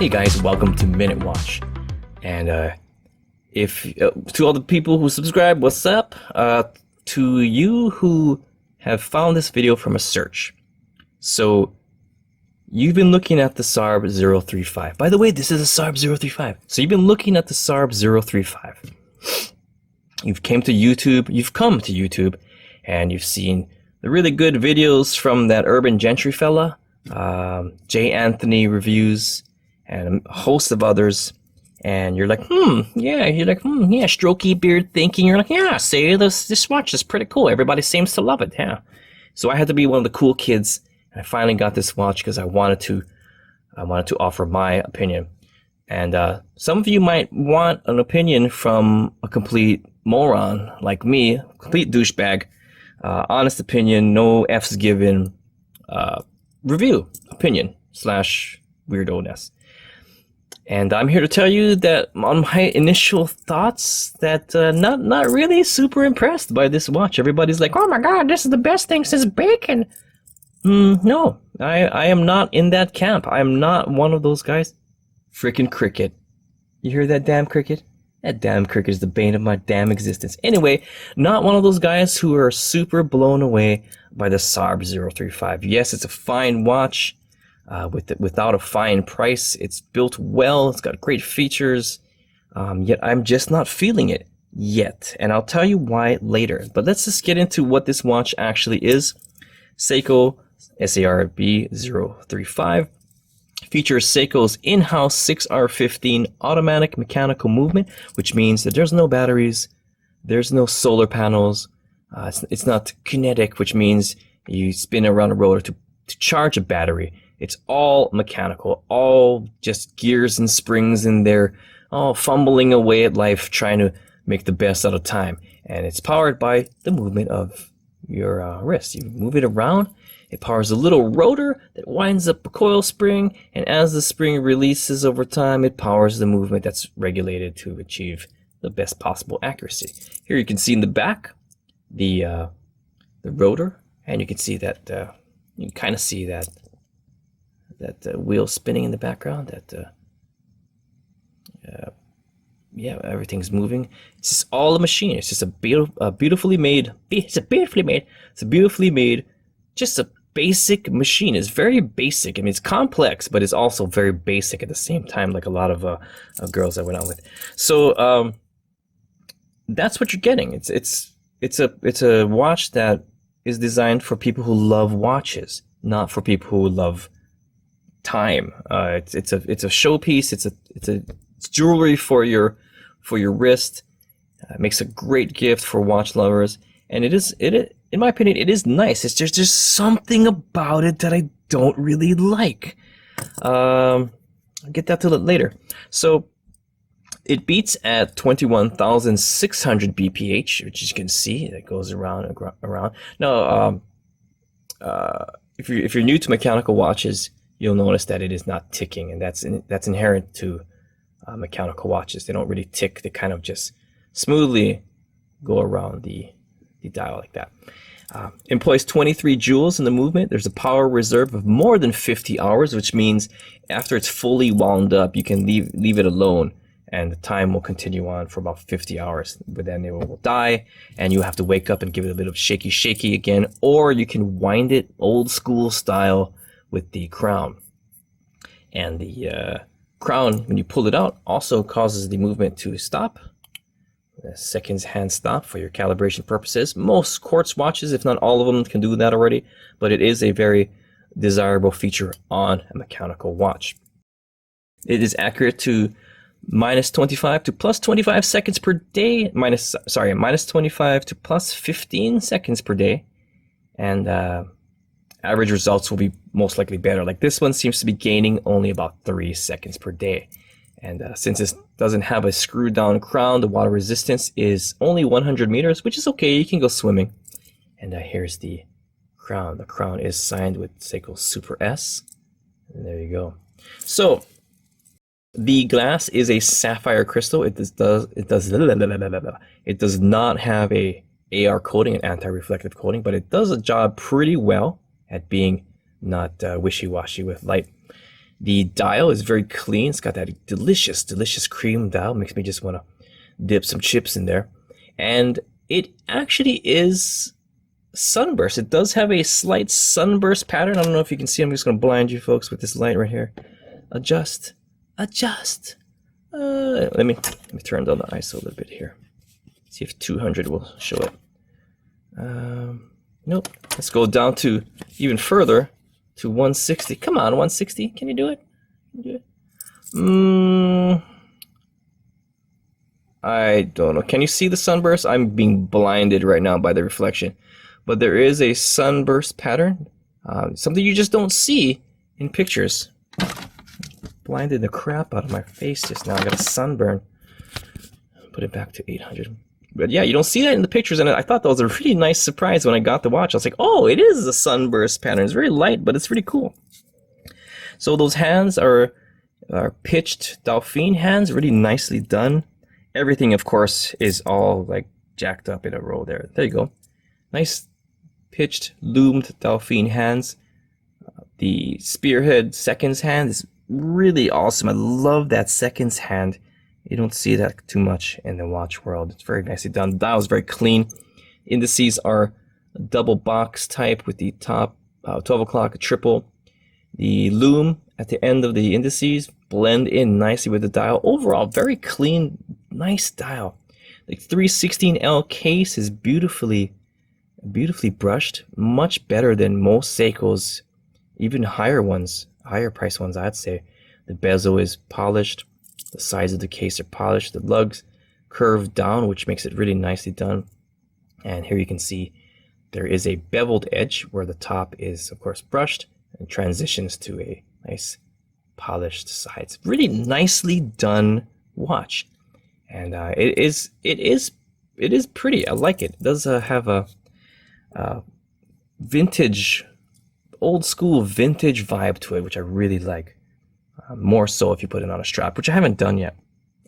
Hey guys, welcome to Minute Watch. And if to all the people who subscribe, what's up? To you who have found this video from a search. So you've been looking at the SARB035. By the way, this is a SARB035. So you've been looking at the SARB035. You've come to YouTube and you've seen the really good videos from that Urban Gentry fella, J. Anthony reviews, and a host of others. And you're like, strokey beard thinking. You're like, yeah, say this watch is pretty cool. Everybody seems to love it, yeah. So I had to be one of the cool kids, and I finally got this watch because I wanted to offer my opinion. And some of you might want an opinion from a complete moron like me, complete douchebag. Honest opinion, no F's given. Review opinion / weirdo-ness. And I'm here to tell you that on my initial thoughts that not really super impressed by this watch. Everybody's like, oh my god, this is the best thing since bacon. No, I am not in that camp. I am not one of those guys. Frickin' cricket. You hear that damn cricket? That damn cricket is the bane of my damn existence. Anyway, not one of those guys who are super blown away by the SARB035. Yes, it's a fine watch. Without a fine price. It's built well, it's got great features, yet I'm just not feeling it yet, and I'll tell you why later. But let's just get into what this watch actually is. SEIKO SARB035 features Seiko's in-house 6R15 automatic mechanical movement, which means that there's no batteries, there's no solar panels, it's not kinetic, which means you spin around a roller to charge a battery. It's all mechanical, all just gears and springs in there, all fumbling away at life, trying to make the best out of time. And it's powered by the movement of your wrist. You move it around, it powers a little rotor that winds up a coil spring, and as the spring releases over time, it powers the movement that's regulated to achieve the best possible accuracy. Here you can see in the back the rotor, and you can see that you can kind of see that wheel spinning in the background. Everything's moving. It's just all a machine. It's just a beautifully made, just a basic machine. It's very basic. I mean, it's complex, but it's also very basic at the same time, like a lot of girls I went out with. So that's what you're getting. It's a watch that is designed for people who love watches, not for people who love time. It's a showpiece. It's jewelry for your wrist. It makes a great gift for watch lovers, and it in my opinion, it is nice. There's just something about it that I don't really like. I'll get that to later. So it beats at 21,600 BPH, which you can see that goes around. Now, if you're new to mechanical watches, you'll notice that it is not ticking, and that's inherent to mechanical watches. They don't really tick. They kind of just smoothly go around the dial like that. Employs 23 joules in the movement. There's a power reserve of more than 50 hours, which means after it's fully wound up, you can leave it alone, and the time will continue on for about 50 hours. But then it will die, and you have to wake up and give it a bit of shaky again, or you can wind it old school style with the crown. And the crown, when you pull it out, also causes the movement to stop. A seconds hand stop for your calibration purposes. Most quartz watches, if not all of them, can do that already, but it is a very desirable feature on a mechanical watch. It is accurate to -25 to +25 seconds per day, -25 to +15 seconds per day, and average results will be most likely better. Like this one seems to be gaining only about 3 seconds per day. And since this doesn't have a screwed down crown, the water resistance is only 100 meters, which is okay. You can go swimming. And here's the crown. The crown is signed with Seiko Super S. And there you go. So the glass is a sapphire crystal. It does not have a AR coating, an anti-reflective coating, but it does a job pretty well at being not wishy-washy with light. The dial is very clean. It's got that delicious, delicious cream dial. Makes me just want to dip some chips in there. And it actually is sunburst. It does have a slight sunburst pattern. I don't know if you can see. I'm just going to blind you folks with this light right here. Adjust. Adjust. Let me turn down the ISO a little bit here. See if 200 will show it. Nope. Let's go down to even further to 160. Come on, 160. Can you do it? I don't know. Can you see the sunburst? I'm being blinded right now by the reflection. But there is a sunburst pattern. Something you just don't see in pictures. Blinded the crap out of my face just now. I got a sunburn. Put it back to 800. But yeah, you don't see that in the pictures, and I thought that was a really nice surprise when I got the watch. I was like, oh, it is a sunburst pattern. It's very light, but it's really cool. So those hands are pitched Dauphine hands, really nicely done. Everything, of course, is all like jacked up in a row there. There you go. Nice pitched, loomed Dauphine hands. The spearhead seconds hand is really awesome. I love that seconds hand. You don't see that too much in the watch world. It's very nicely done. The dial is very clean. Indices are double box type with the top 12 o'clock triple. The lume at the end of the indices blend in nicely with the dial. Overall, very clean, nice dial. The 316L case is beautifully brushed. Much better than most Seikos, even higher price ones, I'd say. The bezel is polished. The sides of the case are polished. The lugs curved down, which makes it really nicely done. And here you can see there is a beveled edge where the top is, of course, brushed and transitions to a nice polished sides. Really nicely done watch, and it is pretty. I like it. It does have a vintage, old school vintage vibe to it, which I really like. More so if you put it on a strap, which I haven't done yet.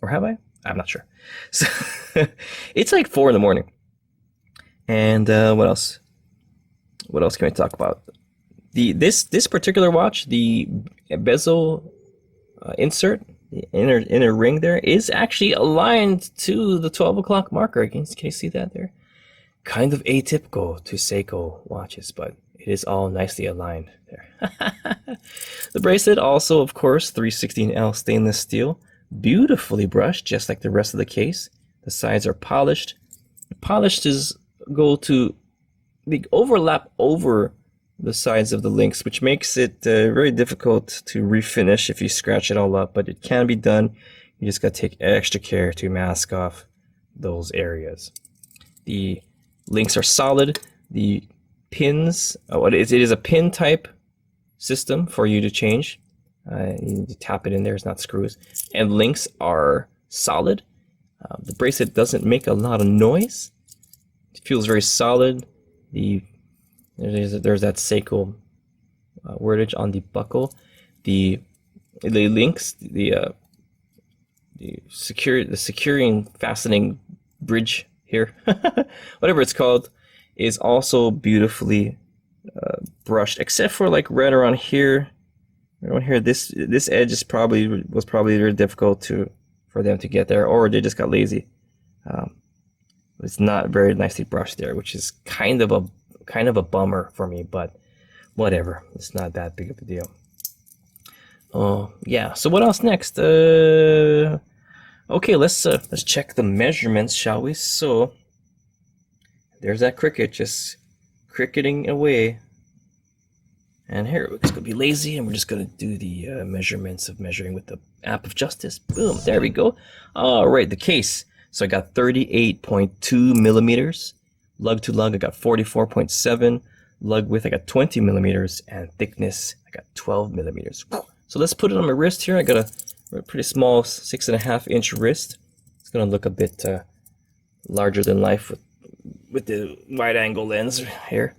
Or have I? I'm not sure. So it's like 4 in the morning. And what else? What else can we talk about? This particular watch, the bezel insert, the inner ring there, is actually aligned to the 12 o'clock marker. Can you see that there? Kind of atypical to Seiko watches, but it is all nicely aligned there. The bracelet also, of course, 316L stainless steel, beautifully brushed, just like the rest of the case. The sides are polished. Polished go to the overlap over the sides of the links, which makes it very difficult to refinish if you scratch it all up, but it can be done. You just got to take extra care to mask off those areas. The links are solid. The pins, it is a pin type system for you to change. You need to tap it in there, it's not screws. And links are solid. The bracelet doesn't make a lot of noise. It feels very solid. There's that Seiko wordage on the buckle. The links, the securing fastening bridge here, whatever it's called, is also beautifully brushed, except for like right around here. This edge was probably very difficult for them to get there, or they just got lazy. It's not very nicely brushed there, which is kind of a bummer for me, but whatever. It's not that big of a deal. Oh yeah. So what else next? Okay, let's check the measurements, shall we? So there's that cricket just cricketing away. And here, we're just going to be lazy, and we're just going to do the measurements of measuring with the app of justice. Boom, there we go. All right, the case. So I got 38.2 millimeters. Lug to lug, I got 44.7. Lug width, I got 20 millimeters. And thickness, I got 12 millimeters. So let's put it on my wrist here. I got a pretty small 6.5-inch wrist. It's going to look a bit larger than life with the wide angle lens here.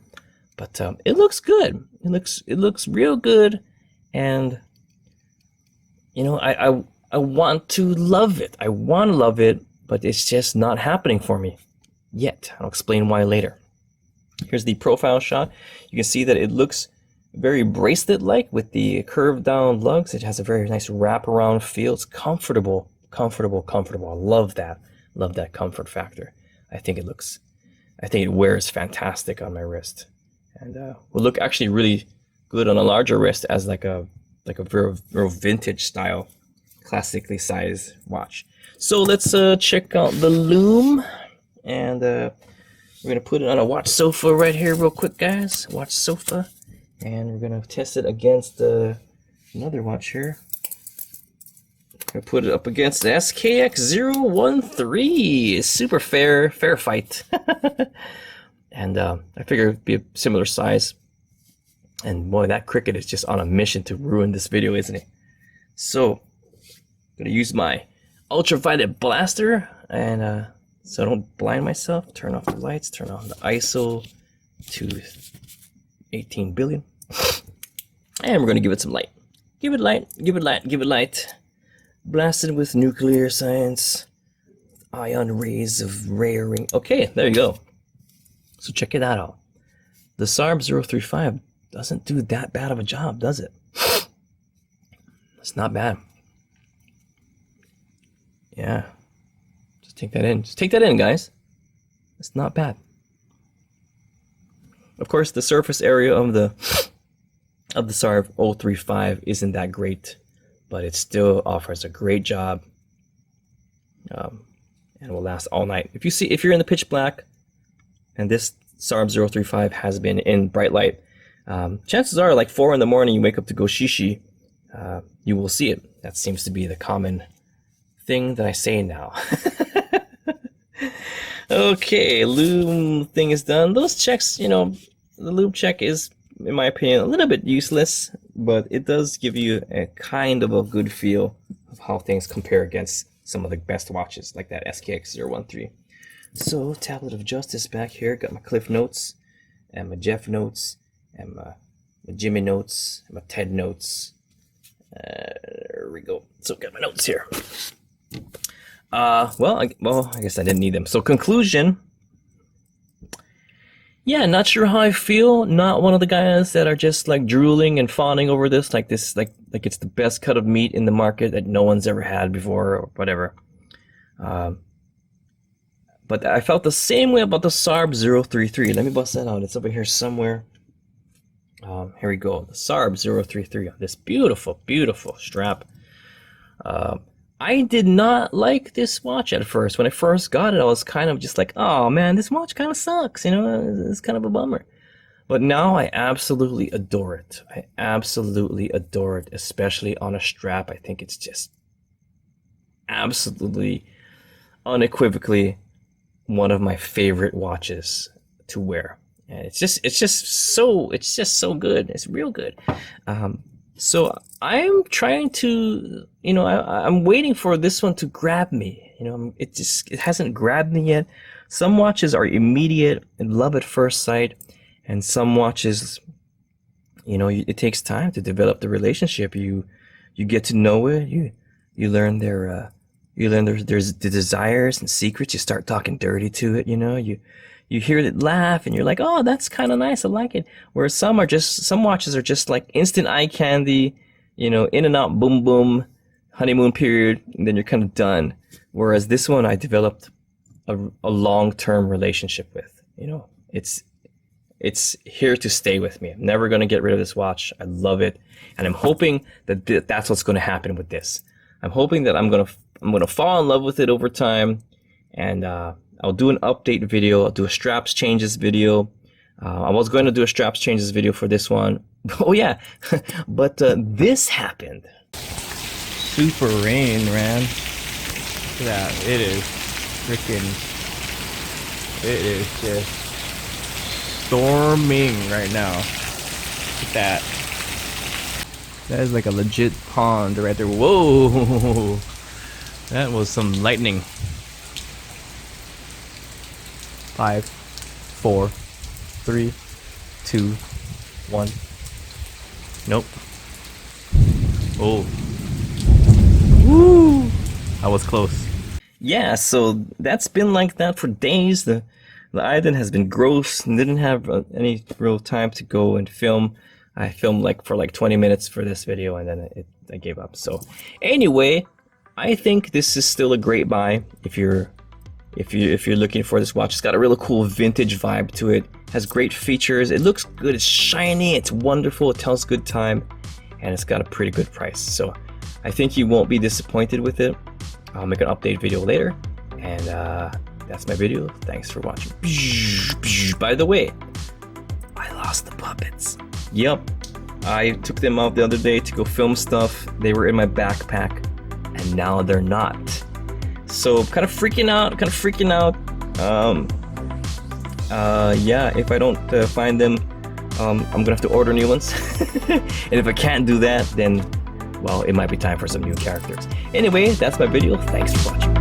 But it looks good. It looks real good, and you know, I want to love it. I want to love it, but it's just not happening for me yet. I'll explain why later. Here's the profile shot. You can see that it looks very bracelet-like with the curved down lugs. It has a very nice wraparound feel. It's comfortable, comfortable, comfortable. I love that. Love that comfort factor. I think it wears fantastic on my wrist, and will look actually really good on a larger wrist as like a real vintage style, classically sized watch. So let's check out the Lume, and we're gonna put it on a watch sofa right here real quick, guys. Watch sofa. And we're gonna test it against another watch here. I'm gonna put it up against the SKX013. Super fair fight. And I figure it'd be a similar size. And boy, that cricket is just on a mission to ruin this video, isn't it? So I'm gonna use my ultraviolet blaster, and so I don't blind myself. Turn off the lights. Turn on the ISO to 18 billion, and we're gonna give it some light. Give it light, give it light, give it light. Blasted with nuclear science, ion rays of rayering. Okay, there you go. So check it out. The SARB035 doesn't do that bad of a job, does it? It's not bad. Yeah, just take that in. Just take that in, guys. It's not bad. Of course, the surface area of the SARB035 isn't that great, but it still offers a great job, and will last all night. If you're in the pitch black, and this SARB035 has been in bright light, chances are like 4 in the morning, you wake up to go shishi, you will see it. That seems to be the common thing that I say now. Okay, Lume thing is done. Those checks, you know, the Lume check is, in my opinion, a little bit useless, but it does give you a kind of a good feel of how things compare against some of the best watches, like that SKX013. So, Tablet of Justice back here. Got my Cliff notes, and my Jeff notes, and my Jimmy notes, and my Ted notes. There we go. So, got my notes here. Well, I guess I didn't need them. So conclusion, yeah, not sure how I feel. Not one of the guys that are just like drooling and fawning over this, like it's the best cut of meat in the market that no one's ever had before or whatever. But I felt the same way about the SARB033. Let me bust that out. It's over here somewhere. Here we go. The SARB033. This beautiful, beautiful strap. I did not like this watch at first. When I first got it, I was kind of just like, oh man, this watch kind of sucks, you know, it's kind of a bummer. But now I absolutely adore it. I absolutely adore it, especially on a strap. I think it's just absolutely, unequivocally one of my favorite watches to wear. And it's just so good. It's real good. So I'm trying to, you know, I'm waiting for this one to grab me. You know, it hasn't grabbed me yet. Some watches are immediate and love at first sight, and some watches, you know, it takes time to develop the relationship. You get to know it. You learn their the desires and secrets. You start talking dirty to it. You know, you hear it laugh and you're like, oh, that's kind of nice. I like it. Whereas some watches are just like instant eye candy, you know, in and out, boom, boom, honeymoon period, and then you're kind of done. Whereas this one, I developed a long-term relationship with, you know, it's here to stay with me. I'm never going to get rid of this watch. I love it. And I'm hoping that that's what's going to happen with this. I'm hoping that I'm going to fall in love with it over time. And, I'll do an update video. I'll do a straps changes video. I was going to do a straps changes video for this one. Oh yeah, but this happened. Super rain, man. Look at that. It is just storming right now. Look at that. That is like a legit pond right there. Whoa! That was some lightning. 5, 4, 3, 2, 1. Nope. Oh. Woo! I was close. Yeah, so that's been like that for days. The island has been gross and didn't have any real time to go and film. I filmed like for like 20 minutes for this video, and then I gave up. So anyway, I think this is still a great buy if you're looking for this watch. It's got a really cool vintage vibe to it. Has great features. It looks good. It's shiny. It's wonderful. It tells good time, and it's got a pretty good price. So I think you won't be disappointed with it. I'll make an update video later, and that's my video. Thanks for watching. By the way, I lost the puppets. Yep, I took them out the other day to go film stuff. They were in my backpack, and now they're not. So kind of freaking out. Yeah, if I don't find them, I'm gonna have to order new ones. And if I can't do that, then well, it might be time for some new characters. Anyway, that's my video. Thanks for watching.